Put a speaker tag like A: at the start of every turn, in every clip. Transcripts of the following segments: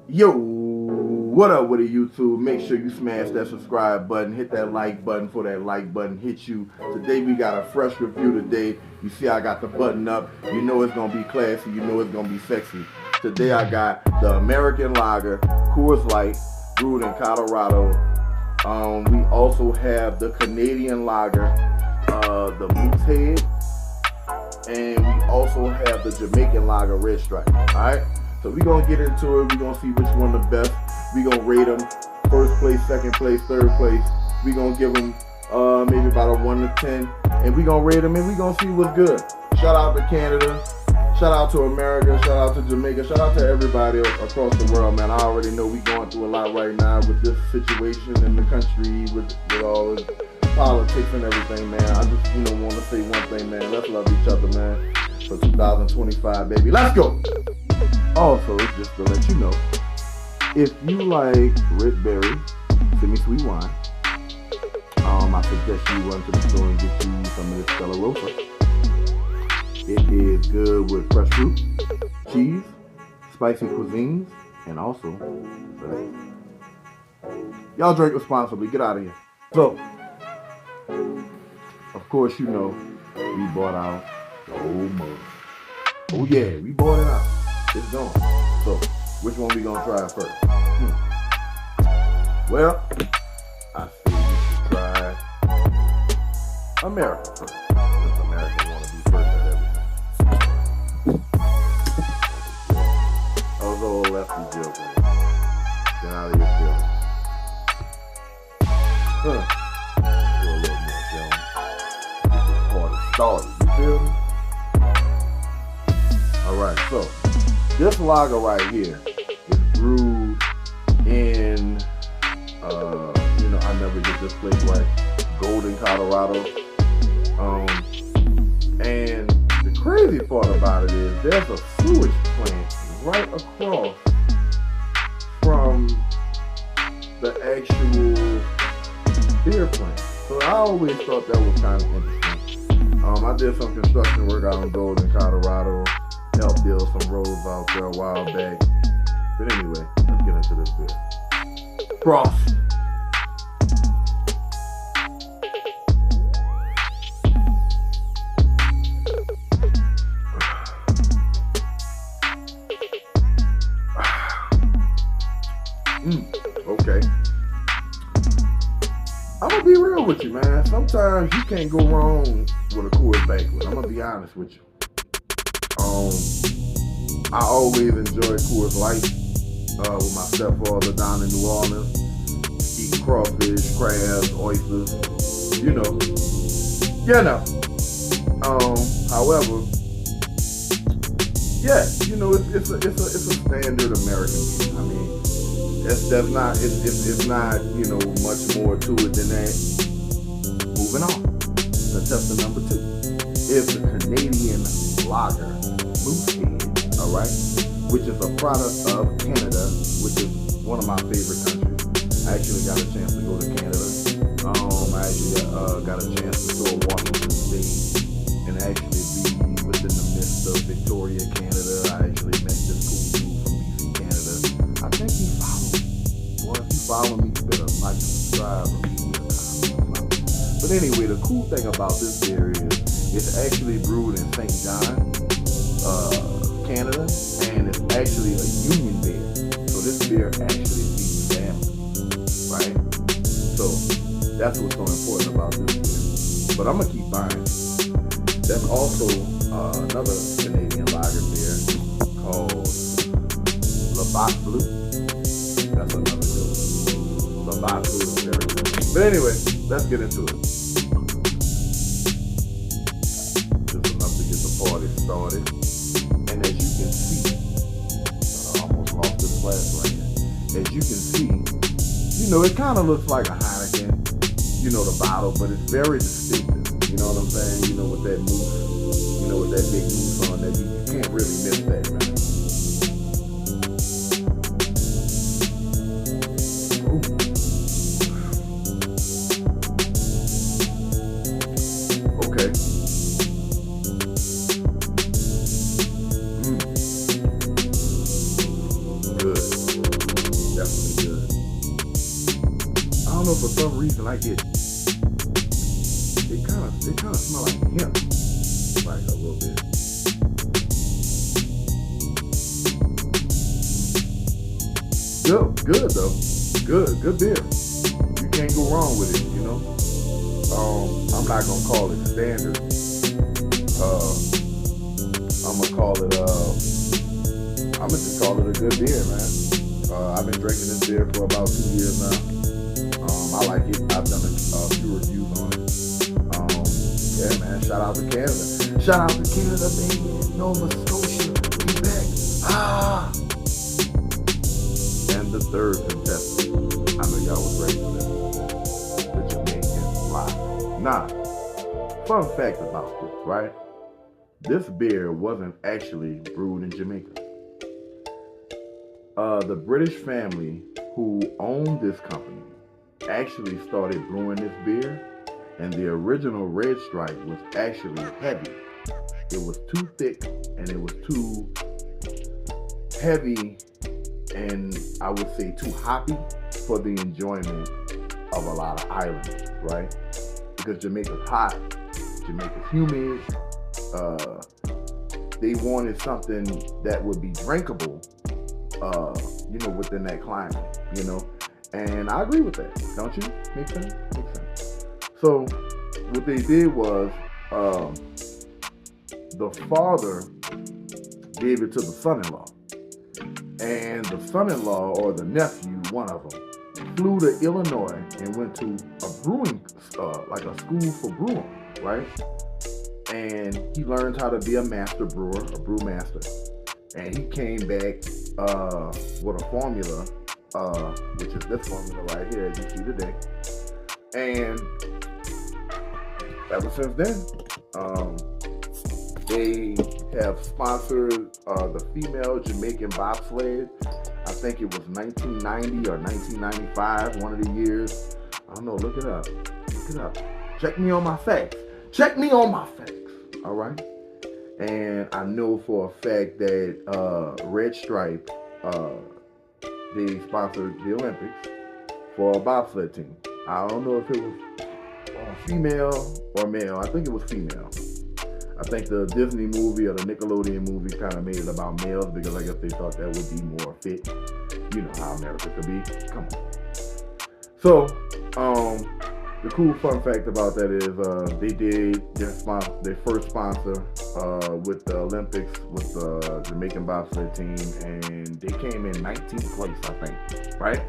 A: Yo, what up with it, YouTube? Make sure you smash that subscribe button, hit that like button for that like button hit you. Today we got a fresh review today. You see I got the button up. You know it's gonna be classy. You know it's gonna be sexy. Today I got the American Lager, Coors Light, brewed in Colorado. We also have the Canadian Lager, the Moose Head, and we also have the Jamaican Lager, Red Stripe. All right. So we're going to get into it. We're going to see which one the best. We're going to rate them first place, second place, third place. We're going to give them maybe about a 1 to 10. And we're going to rate them and we're going to see what's good. Shout out to Canada. Shout out to America. Shout out to Jamaica. Shout out to everybody across the world, man. I already know we're going through a lot right now with this situation in the country, with all the politics and everything, man. I just, want to say one thing, man. Let's love each other, man. For 2025, baby. Let's go. Also, just to let you know, if you like red berry, semi-sweet wine, I suggest you run to the store and get you some of this Stella Rosa. It is good with fresh fruit, cheese, spicy cuisines, and also y'all drink responsibly. Get out of here. So, of course, we bought out the old mug. Oh yeah, we bought it out. It's gone. So, which one we gonna try first? Well, I say you should try America first. Since America wanna be first at everything. I was all lefty joking. Get out of your feelings. Do a little more, Jones. Get this party started. You feel me? Alright, so this lager right here is brewed in, I never get this place right, Golden, Colorado. And the crazy part about it is there's a sewage plant right across from the actual beer plant. So I always thought that was kind of interesting. I did some construction work out in Golden, Colorado. Helped build some roads out there a while back. But anyway, let's get into this beer. Frost. Okay. I'm gonna be real with you, man. Sometimes you can't go wrong with a Coors Banquet. I'm gonna be honest with you. I always enjoy Coors Light with my stepfather down in New Orleans. Eating crawfish, crabs, oysters, however, yeah, it's a standard American beer. I mean, it's not much more to it than that. Moving on. Let's test the number 2. It's the Canadian Lager, Moose Head, alright? Which is a product of Canada, which is one of my favorite countries. I actually got a chance to go to Canada. I actually got a chance to go to Washington State and actually be within the midst of Victoria, Canada. I actually met this cool dude from BC, Canada. I think he followed me. Boy, if you follow me, you better like and subscribe or leave me a comment. But anyway, the cool thing about this beer is it's actually brewed in St. John, Canada, and it's actually a union beer. So this beer actually feeds families, right? So that's what's so important about this beer. But I'm gonna keep buying it. There's also another Canadian lager beer called Labatt Blue. That's another good one. Labatt Blue is very good. But anyway, let's get into it. Party started, and as you can see, I almost lost this glass right here. As you can see, it kind of looks like a Heineken, the bottle, but it's very distinctive. You know what I'm saying? With that moose, with that big moose on that, you can't really miss that, man. Ooh. Okay. Good. Definitely good. I don't know, for some reason I get, they kind of smell like hemp, like a little bit. Good though. Good beer. You can't go wrong with it, you know. I'm not gonna call it standard. I'm gonna call it. I'm gonna just call it a good beer, man. I've been drinking this beer for about 2 years now. I like it. I've done a few reviews on it. Yeah, man. Shout out to Canada. Shout out to Canada, baby. Nova Scotia. We back. And the third contestant. I know y'all was ready for this. The Jamaican Lager. Nah. Fun fact about this, right? This beer wasn't actually brewed in Jamaica. The British family who owned this company actually started brewing this beer, and the original Red Stripe was actually heavy. It was too thick, and it was too heavy, and I would say too hoppy for the enjoyment of a lot of islanders, right? Because Jamaica's hot, Jamaica's humid. They wanted something that would be drinkable, within that climate, and I agree with that. Don't you? Make sense? Makes sense. So what they did was, the father gave it to the son-in-law, and the son-in-law, or the nephew, one of them, flew to Illinois and went to a brewing, like a school for brewing, right? And he learned how to be a master brewer, a brew master. And he came back with a formula, which is this formula right here, as you see today. And ever since then, they have sponsored the female Jamaican bobsled. I think it was 1990 or 1995, one of the years. I don't know, look it up. Check me on my facts. All right. And I know for a fact that Red Stripe, they sponsored the Olympics for a bobsled team. I don't know if it was female or male. I think it was female. I think the Disney movie or the Nickelodeon movie kind of made it about males, because I guess they thought that would be more fit. You know how America could be. Come on. So, the cool fun fact about that is they did their first sponsor with the Olympics with the Jamaican bobsled team, and they came in 19th place, I think, right?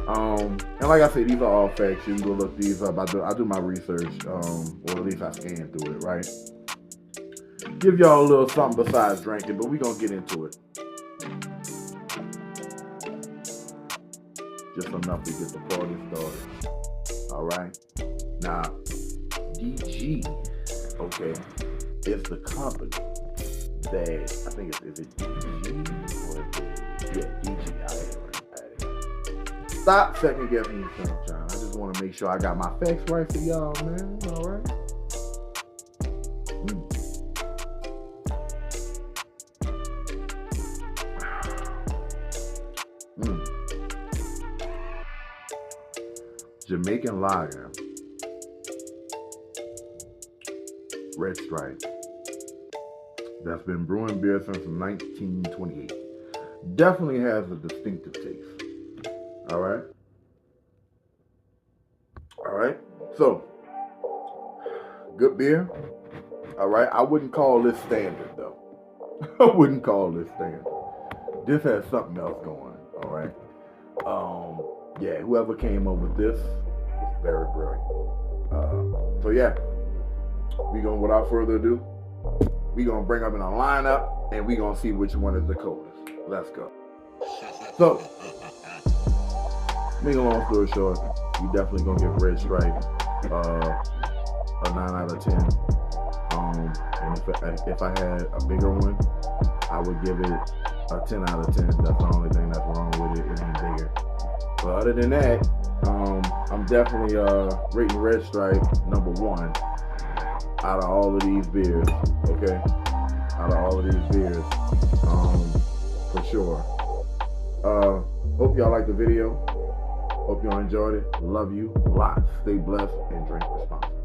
A: And like I said, these are all facts. You can go look these up. I do my research, or at least I scan through it, right? Give y'all a little something besides drinking, but we're going to get into it. Just enough to get the party started. All right. Now, DG, okay, is the company that, I think is it DG or DG? Stop second guessing yourself, John. I just want to make sure I got my facts right for y'all, man. All right. Jamaican Lager, Red Stripe, that's been brewing beer since 1928. Definitely has a distinctive taste. All right. So, good beer. All right. I wouldn't call this standard, though. This has something else going. All right. Yeah, whoever came up with this is very brilliant. So yeah, without further ado, we gonna bring up in a lineup, and we gonna see which one is the coldest. Let's go. So, make a long story short, we definitely gonna give Red Stripe a 9 out of 10. And if I had a bigger one, I would give it a 10 out of 10. That's the only thing that's wrong with it. It ain't bigger. But other than that, I'm definitely rating Red Stripe number 1 out of all of these beers. Okay, out of all of these beers, for sure. Hope y'all liked the video. Hope y'all enjoyed it. Love you lots. Stay blessed and drink responsibly.